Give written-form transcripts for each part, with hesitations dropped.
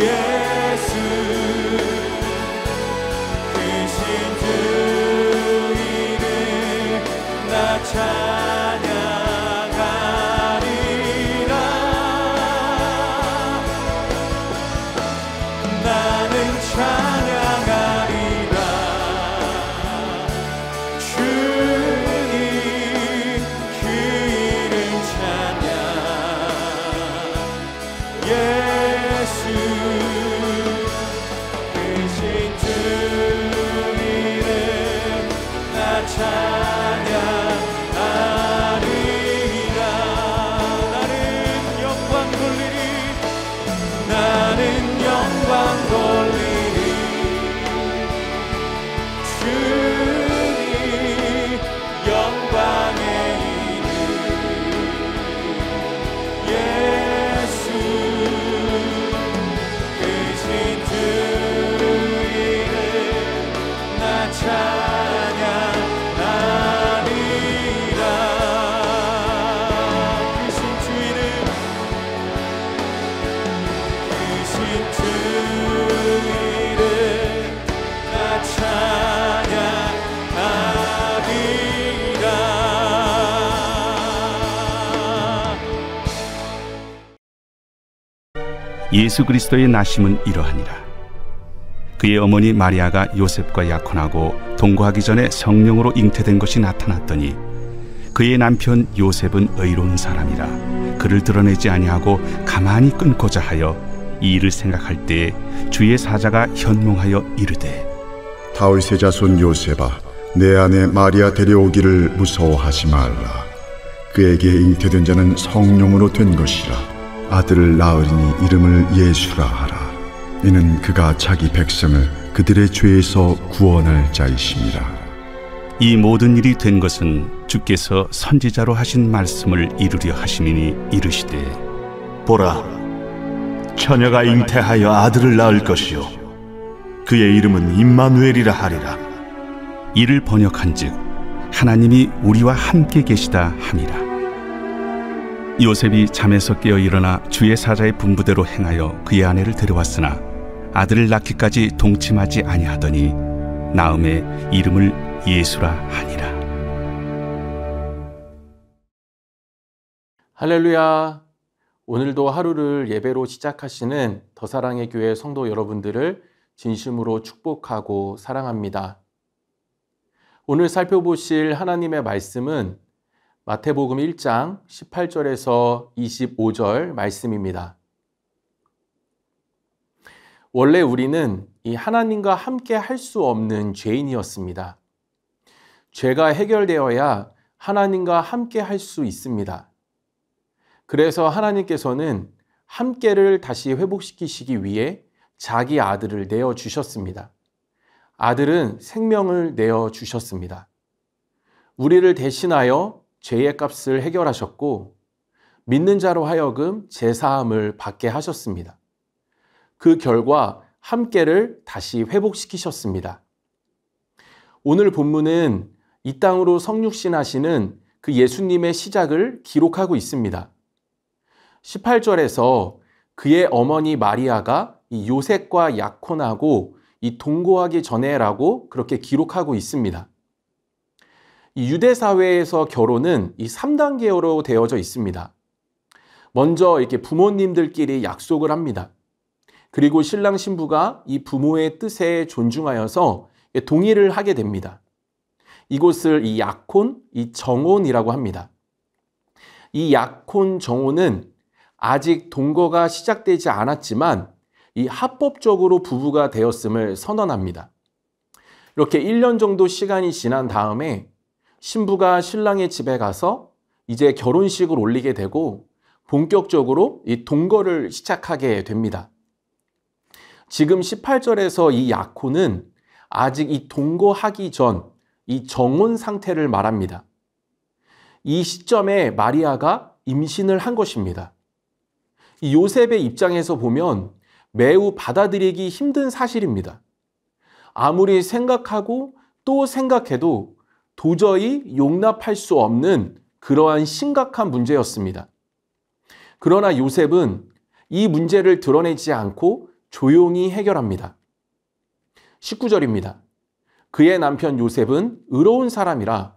예수 크신 주 이름 나 찬양하리라. 나는 찬양하리라. 주님 그 이름 찬양. 예수 크신 주 이름 나 찬양하리라. 나는 영광 돌리리. 나는 영광 돌리리. 주님 영광의 이름. 예수 크신 주 이름 나 찬양하리라. 크신 주 이름 크신 주 이름 나 찬양하리라. 예수 그리스도의 나심은 이러하니라. 그의 어머니 마리아가 요셉과 약혼하고 동거하기 전에 성령으로 잉태된 것이 나타났더니 그의 남편 요셉은 의로운 사람이라 그를 드러내지 아니하고 가만히 끊고자 하여 이 일을 생각할 때에 주의 사자가 현몽하여 이르되 다윗의 자손 요셉아, 내 아내 마리아 데려오기를 무서워하지 말라. 그에게 잉태된 자는 성령으로 된 것이라. 아들을 낳으리니 이름을 예수라 하라. 이는 그가 자기 백성을 그들의 죄에서 구원할 자이심이라. 이 모든 일이 된 것은 주께서 선지자로 하신 말씀을 이루려 하심이니 이르시되 보라, 처녀가 잉태하여 아들을 낳을 것이요 그의 이름은 임마누엘이라 하리라. 이를 번역한즉 하나님이 우리와 함께 계시다 함이라. 요셉이 잠에서 깨어 일어나 주의 사자의 분부대로 행하여 그의 아내를 데려왔으나 아들을 낳기까지 동침하지 아니하더니 나음에 이름을 예수라 하니라. 할렐루야. 오늘도 하루를 예배로 시작하시는 더사랑의 교회 성도 여러분들을 진심으로 축복하고 사랑합니다. 오늘 살펴보실 하나님의 말씀은 마태복음 1장 18절에서 25절 말씀입니다. 원래 우리는 이 하나님과 함께 할 수 없는 죄인이었습니다. 죄가 해결되어야 하나님과 함께 할 수 있습니다. 그래서 하나님께서는 함께를 다시 회복시키시기 위해 자기 아들을 내어주셨습니다. 아들은 생명을 내어주셨습니다. 우리를 대신하여 죄의 값을 해결하셨고 믿는 자로 하여금 제사함을 받게 하셨습니다. 그 결과 함께를 다시 회복시키셨습니다. 오늘 본문은 이 땅으로 성육신하시는 그 예수님의 시작을 기록하고 있습니다. 18절에서 그의 어머니 마리아가 이 요셉과 약혼하고 이 동거하기 전에라고 그렇게 기록하고 있습니다. 이 유대 사회에서 결혼은 이 3단계로 되어져 있습니다. 먼저 이렇게 부모님들끼리 약속을 합니다. 그리고 신랑 신부가 이 부모의 뜻에 존중하여서 동의를 하게 됩니다. 이곳을 이 약혼, 이 정혼이라고 합니다. 이 약혼, 정혼은 아직 동거가 시작되지 않았지만 이 합법적으로 부부가 되었음을 선언합니다. 이렇게 1년 정도 시간이 지난 다음에 신부가 신랑의 집에 가서 이제 결혼식을 올리게 되고 본격적으로 이 동거를 시작하게 됩니다. 지금 18절에서 이 약혼은 아직 이 동거하기 전 이 정혼 상태를 말합니다. 이 시점에 마리아가 임신을 한 것입니다. 이 요셉의 입장에서 보면 매우 받아들이기 힘든 사실입니다. 아무리 생각하고 또 생각해도 도저히 용납할 수 없는 그러한 심각한 문제였습니다. 그러나 요셉은 이 문제를 드러내지 않고 조용히 해결합니다. 19절입니다. 그의 남편 요셉은 의로운 사람이라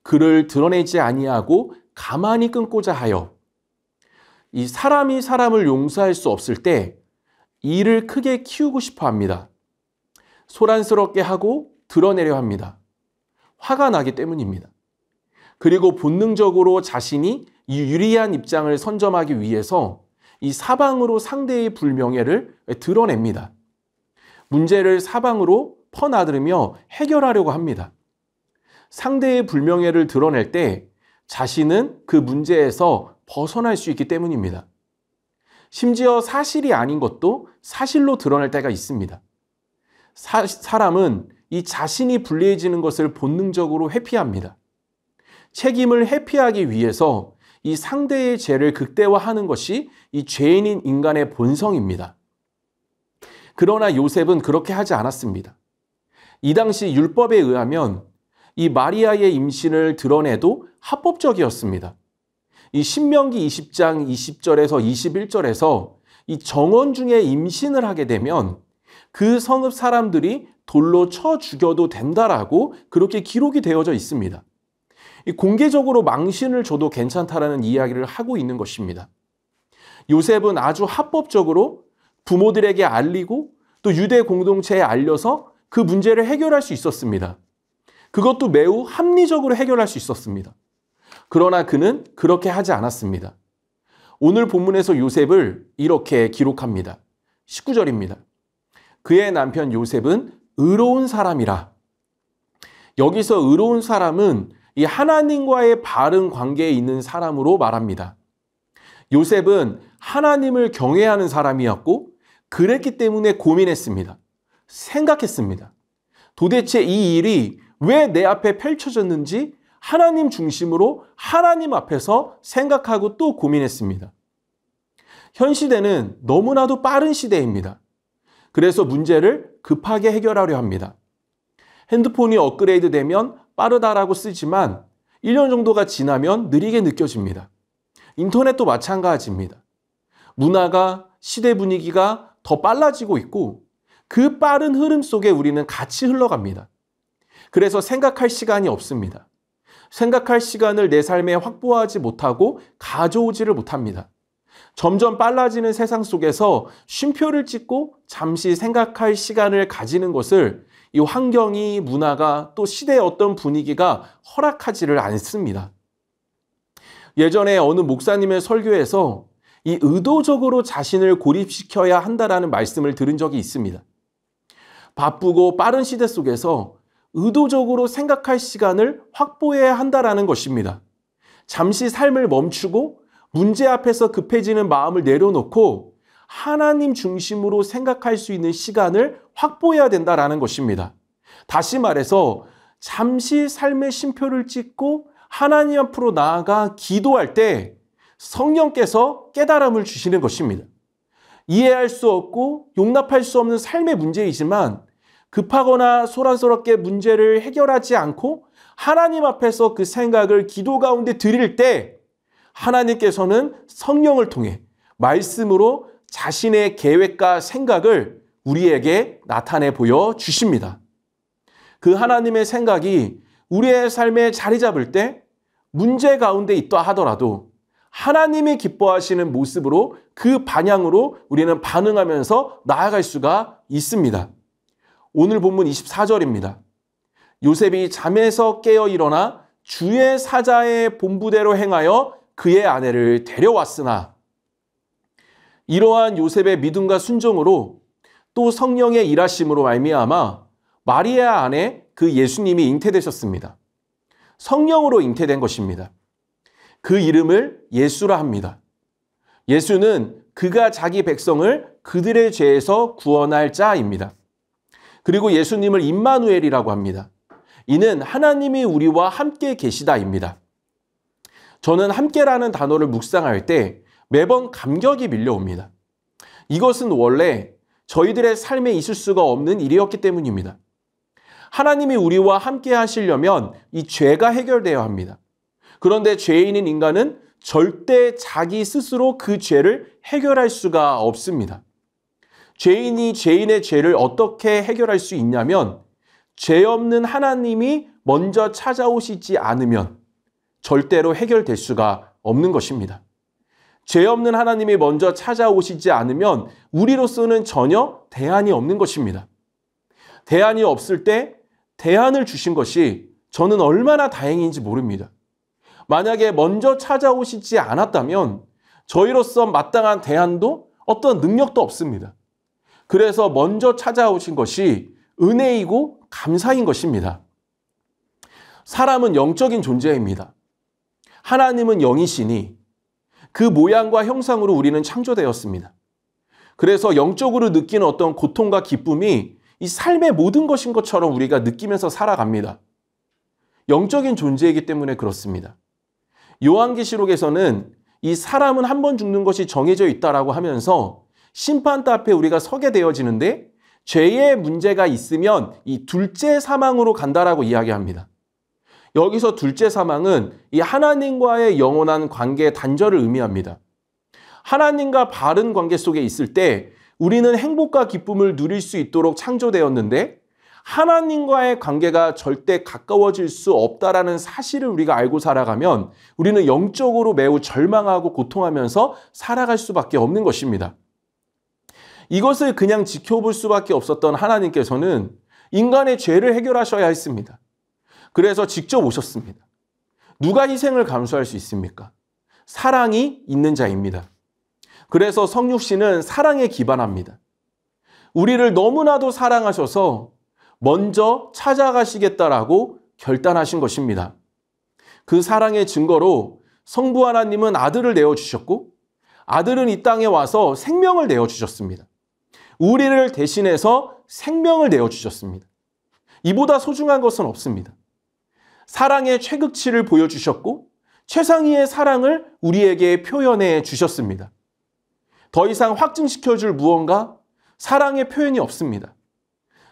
그를 드러내지 아니하고 가만히 끊고자 하여, 이 사람이 사람을 용서할 수 없을 때 일을 크게 키우고 싶어 합니다. 소란스럽게 하고 드러내려 합니다. 화가 나기 때문입니다. 그리고 본능적으로 자신이 이 유리한 입장을 선점하기 위해서 이 사방으로 상대의 불명예를 드러냅니다. 문제를 사방으로 퍼나들으며 해결하려고 합니다. 상대의 불명예를 드러낼 때 자신은 그 문제에서 벗어날 수 있기 때문입니다. 심지어 사실이 아닌 것도 사실로 드러낼 때가 있습니다. 사람은 이 자신이 불리해지는 것을 본능적으로 회피합니다. 책임을 회피하기 위해서 이 상대의 죄를 극대화하는 것이 이 죄인인 인간의 본성입니다. 그러나 요셉은 그렇게 하지 않았습니다. 이 당시 율법에 의하면 이 마리아의 임신을 드러내도 합법적이었습니다. 이 신명기 20장 20절에서 21절에서 이 정원 중에 임신을 하게 되면 그 성읍 사람들이 돌로 쳐 죽여도 된다라고 그렇게 기록이 되어져 있습니다. 공개적으로 망신을 줘도 괜찮다라는 이야기를 하고 있는 것입니다. 요셉은 아주 합법적으로 부모들에게 알리고 또 유대 공동체에 알려서 그 문제를 해결할 수 있었습니다. 그것도 매우 합리적으로 해결할 수 있었습니다. 그러나 그는 그렇게 하지 않았습니다. 오늘 본문에서 요셉을 이렇게 기록합니다. 19절입니다. 그의 남편 요셉은 의로운 사람이라. 여기서 의로운 사람은 이 하나님과의 바른 관계에 있는 사람으로 말합니다. 요셉은 하나님을 경외하는 사람이었고 그랬기 때문에 고민했습니다. 생각했습니다. 도대체 이 일이 왜 내 앞에 펼쳐졌는지 하나님 중심으로 하나님 앞에서 생각하고 또 고민했습니다. 현 시대는 너무나도 빠른 시대입니다. 그래서 문제를 급하게 해결하려 합니다. 핸드폰이 업그레이드 되면 빠르다라고 쓰지만 1년 정도가 지나면 느리게 느껴집니다. 인터넷도 마찬가지입니다. 문화가, 시대 분위기가 더 빨라지고 있고 그 빠른 흐름 속에 우리는 같이 흘러갑니다. 그래서 생각할 시간이 없습니다. 생각할 시간을 내 삶에 확보하지 못하고 가져오지를 못합니다. 점점 빨라지는 세상 속에서 쉼표를 찍고 잠시 생각할 시간을 가지는 것을 이 환경이, 문화가, 또 시대의 어떤 분위기가 허락하지를 않습니다. 예전에 어느 목사님의 설교에서 이 의도적으로 자신을 고립시켜야 한다라는 말씀을 들은 적이 있습니다. 바쁘고 빠른 시대 속에서 의도적으로 생각할 시간을 확보해야 한다라는 것입니다. 잠시 삶을 멈추고 문제 앞에서 급해지는 마음을 내려놓고 하나님 중심으로 생각할 수 있는 시간을 확보해야 된다라는 것입니다. 다시 말해서 잠시 삶의 쉼표를 찍고 하나님 앞으로 나아가 기도할 때 성령께서 깨달음을 주시는 것입니다. 이해할 수 없고 용납할 수 없는 삶의 문제이지만 급하거나 소란스럽게 문제를 해결하지 않고 하나님 앞에서 그 생각을 기도 가운데 드릴 때 하나님께서는 성령을 통해 말씀으로 자신의 계획과 생각을 우리에게 나타내 보여 주십니다. 그 하나님의 생각이 우리의 삶에 자리 잡을 때 문제 가운데 있다 하더라도 하나님이 기뻐하시는 모습으로 그 방향으로 우리는 반응하면서 나아갈 수가 있습니다. 오늘 본문 24절입니다. 요셉이 잠에서 깨어 일어나 주의 사자의 본부대로 행하여 그의 아내를 데려왔으나, 이러한 요셉의 믿음과 순종으로 또 성령의 일하심으로 말미암아 마리아 안에 그 예수님이 잉태되셨습니다. 성령으로 잉태된 것입니다. 그 이름을 예수라 합니다. 예수는 그가 자기 백성을 그들의 죄에서 구원할 자입니다. 그리고 예수님을 임마누엘이라고 합니다. 이는 하나님이 우리와 함께 계시다입니다. 저는 함께라는 단어를 묵상할 때 매번 감격이 밀려옵니다. 이것은 원래 저희들의 삶에 있을 수가 없는 일이었기 때문입니다. 하나님이 우리와 함께 하시려면 이 죄가 해결되어야 합니다. 그런데 죄인인 인간은 절대 자기 스스로 그 죄를 해결할 수가 없습니다. 죄인이 죄인의 죄를 어떻게 해결할 수 있냐면 죄 없는 하나님이 먼저 찾아오시지 않으면 절대로 해결될 수가 없는 것입니다. 죄 없는 하나님이 먼저 찾아오시지 않으면 우리로서는 전혀 대안이 없는 것입니다. 대안이 없을 때 대안을 주신 것이 저는 얼마나 다행인지 모릅니다. 만약에 먼저 찾아오시지 않았다면 저희로서 마땅한 대안도 어떤 능력도 없습니다. 그래서 먼저 찾아오신 것이 은혜이고 감사인 것입니다. 사람은 영적인 존재입니다. 하나님은 영이시니 그 모양과 형상으로 우리는 창조되었습니다. 그래서 영적으로 느끼는 어떤 고통과 기쁨이 이 삶의 모든 것인 것처럼 우리가 느끼면서 살아갑니다. 영적인 존재이기 때문에 그렇습니다. 요한계시록에서는 이 사람은 한 번 죽는 것이 정해져 있다라고 하면서 심판대 앞에 우리가 서게 되어지는데 죄의 문제가 있으면 이 둘째 사망으로 간다라고 이야기합니다. 여기서 둘째 사망은 이 하나님과의 영원한 관계 단절을 의미합니다. 하나님과 바른 관계 속에 있을 때 우리는 행복과 기쁨을 누릴 수 있도록 창조되었는데 하나님과의 관계가 절대 가까워질 수 없다라는 사실을 우리가 알고 살아가면 우리는 영적으로 매우 절망하고 고통하면서 살아갈 수밖에 없는 것입니다. 이것을 그냥 지켜볼 수밖에 없었던 하나님께서는 인간의 죄를 해결하셔야 했습니다. 그래서 직접 오셨습니다. 누가 희생을 감수할 수 있습니까? 사랑이 있는 자입니다. 그래서 성육신은 사랑에 기반합니다. 우리를 너무나도 사랑하셔서 먼저 찾아가시겠다라고 결단하신 것입니다. 그 사랑의 증거로 성부 하나님은 아들을 내어주셨고 아들은 이 땅에 와서 생명을 내어주셨습니다. 우리를 대신해서 생명을 내어주셨습니다. 이보다 소중한 것은 없습니다. 사랑의 최극치를 보여주셨고 최상위의 사랑을 우리에게 표현해 주셨습니다. 더 이상 확증시켜줄 무언가 사랑의 표현이 없습니다.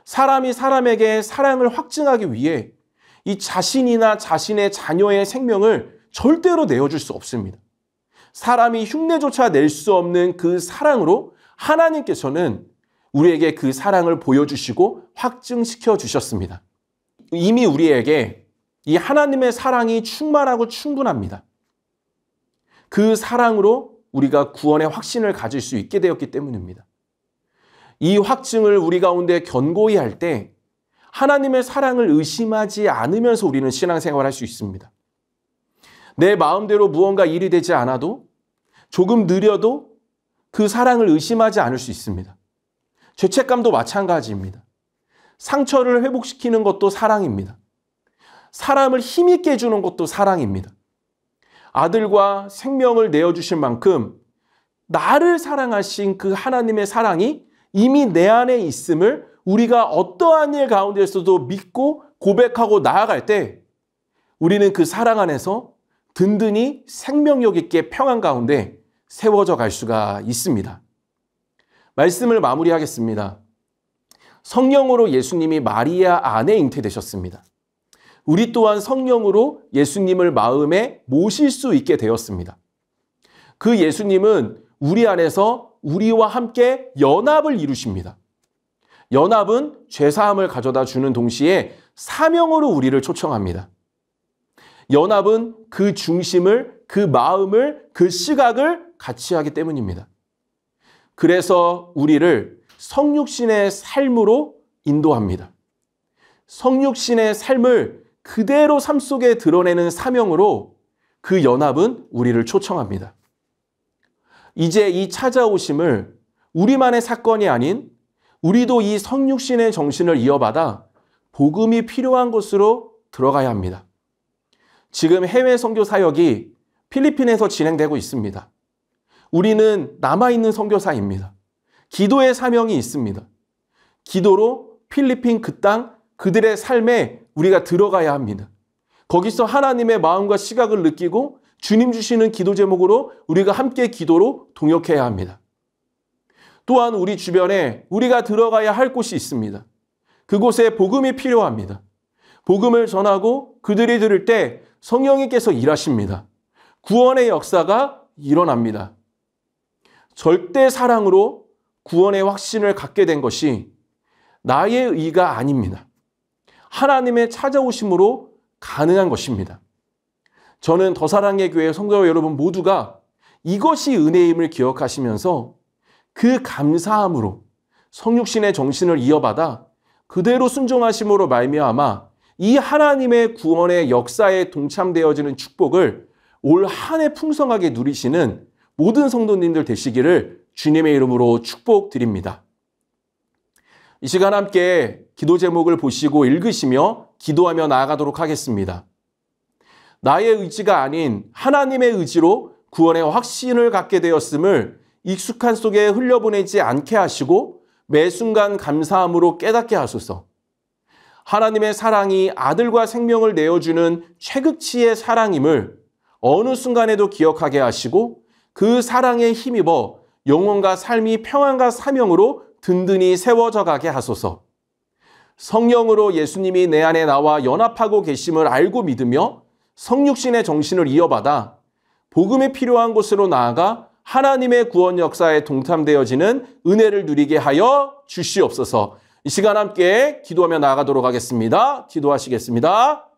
사람이 사람에게 사랑을 확증하기 위해 이 자신이나 자신의 자녀의 생명을 절대로 내어줄 수 없습니다. 사람이 흉내조차 낼 수 없는 그 사랑으로 하나님께서는 우리에게 그 사랑을 보여주시고 확증시켜 주셨습니다. 이미 우리에게 이 하나님의 사랑이 충만하고 충분합니다. 그 사랑으로 우리가 구원의 확신을 가질 수 있게 되었기 때문입니다. 이 확증을 우리 가운데 견고히 할 때 하나님의 사랑을 의심하지 않으면서 우리는 신앙생활을 할 수 있습니다. 내 마음대로 무언가 일이 되지 않아도 조금 느려도 그 사랑을 의심하지 않을 수 있습니다. 죄책감도 마찬가지입니다. 상처를 회복시키는 것도 사랑입니다. 사람을 힘있게 해주는 것도 사랑입니다. 아들과 생명을 내어주실 만큼 나를 사랑하신 그 하나님의 사랑이 이미 내 안에 있음을 우리가 어떠한 일 가운데서도 믿고 고백하고 나아갈 때 우리는 그 사랑 안에서 든든히 생명력 있게 평안 가운데 세워져 갈 수가 있습니다. 말씀을 마무리하겠습니다. 성령으로 예수님이 마리아 안에 잉태되셨습니다. 우리 또한 성령으로 예수님을 마음에 모실 수 있게 되었습니다. 그 예수님은 우리 안에서 우리와 함께 연합을 이루십니다. 연합은 죄사함을 가져다 주는 동시에 사명으로 우리를 초청합니다. 연합은 그 중심을, 그 마음을, 그 시각을 같이 하기 때문입니다. 그래서 우리를 성육신의 삶으로 인도합니다. 성육신의 삶을 그대로 삶 속에 드러내는 사명으로 그 연합은 우리를 초청합니다. 이제 이 찾아오심을 우리만의 사건이 아닌 우리도 이 성육신의 정신을 이어받아 복음이 필요한 곳으로 들어가야 합니다. 지금 해외 선교 사역이 필리핀에서 진행되고 있습니다. 우리는 남아있는 선교사입니다. 기도의 사명이 있습니다. 기도로 필리핀 그 땅, 그들의 삶에 우리가 들어가야 합니다. 거기서 하나님의 마음과 시각을 느끼고 주님 주시는 기도 제목으로 우리가 함께 기도로 동역해야 합니다. 또한 우리 주변에 우리가 들어가야 할 곳이 있습니다. 그곳에 복음이 필요합니다. 복음을 전하고 그들이 들을 때 성령님께서 일하십니다. 구원의 역사가 일어납니다. 절대 사랑으로 구원의 확신을 갖게 된 것이 나의 의가 아닙니다. 하나님의 찾아오심으로 가능한 것입니다. 저는 더사랑의 교회 성도 여러분 모두가 이것이 은혜임을 기억하시면서 그 감사함으로 성육신의 정신을 이어받아 그대로 순종하심으로 말미암아 이 하나님의 구원의 역사에 동참되어지는 축복을 올 한 해 풍성하게 누리시는 모든 성도님들 되시기를 주님의 이름으로 축복드립니다. 이 시간 함께 기도 제목을 보시고 읽으시며 기도하며 나아가도록 하겠습니다. 나의 의지가 아닌 하나님의 의지로 구원의 확신을 갖게 되었음을 익숙한 속에 흘려보내지 않게 하시고 매 순간 감사함으로 깨닫게 하소서. 하나님의 사랑이 아들과 생명을 내어주는 최극치의 사랑임을 어느 순간에도 기억하게 하시고 그 사랑에 힘입어 영혼과 삶이 평안과 사명으로 든든히 세워져 가게 하소서. 성령으로 예수님이 내 안에 나와 연합하고 계심을 알고 믿으며 성육신의 정신을 이어받아 복음에 필요한 곳으로 나아가 하나님의 구원 역사에 동참되어지는 은혜를 누리게 하여 주시옵소서. 이 시간 함께 기도하며 나아가도록 하겠습니다. 기도하시겠습니다.